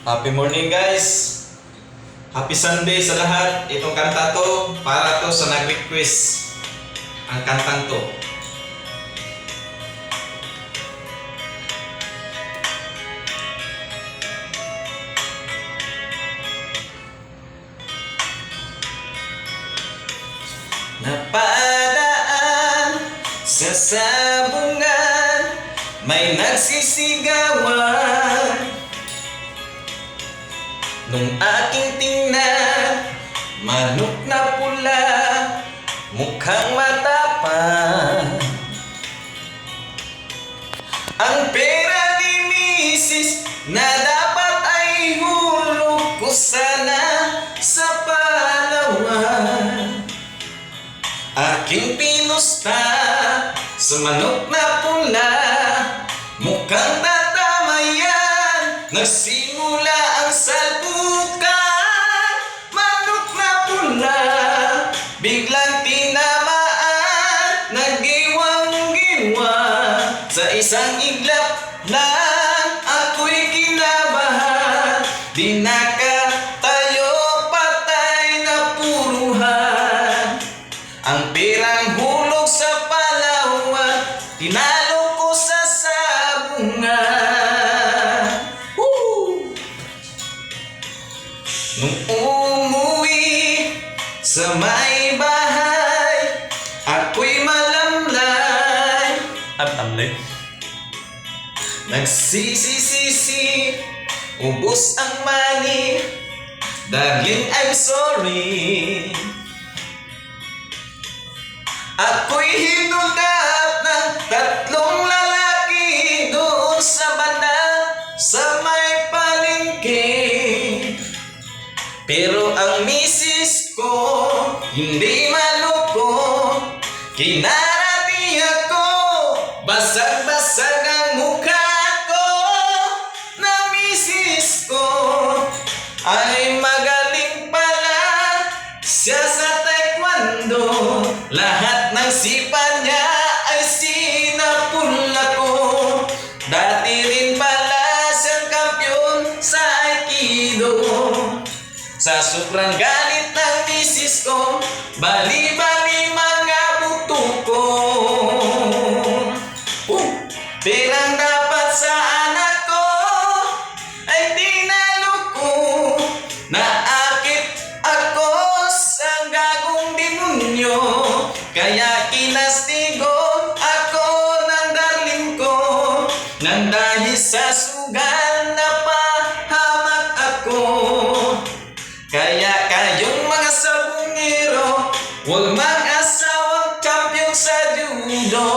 Happy morning guys! Happy Sunday sa lahat! Itong kanta to, para to sa nag-request ang kantang to. Napadaan sa sabungan, may nagsisigawan. Nung aking tingnan, manok na pula, mukhang matapang. Ang pera ni Mrs. na dapat ay hulog ko sana sa Palawan. Aking pinusta sa manok na pula, mukhang tatama yan. Nagsimula ang salpukan, manok na pula, biglang tinamaan, nagiwang-giwa. Sa isang iglap lang ako'y kinabahan, di nakatayo, patay na puruhan. Ang perang hulog sa Palawan, tinalo ko sa sabungan. Nung umuwi sa may bahay, ako'y malamlay. Tamlay. Nagsisisi, ubos ang money. Darling, I'm sorry. Ako'y hinulgat ng tatlong lalaki doon sa banda sa may palengke. Pero ang misis ko hindi maloko, kinarati ako, basag-basag ang mukha ko. Na misis ko ay magaling pala, siya sa taekwondo, lahat ng sipa niya ay sinapula ko. Dati rin pala siyang kampiyon sa Aikido. Sa sobrang galit ng misis ko, bali-bali mga buto ko. Perang dapat sa anak ko ay tinalo ko. Naakit ako sa gagong demonyo, kaya kinastigo ako ng darling ko. Nang dahil sa sugal napahamak ako. Kaya kayong mga sabungero, huwag mag-asawang champion sa judo.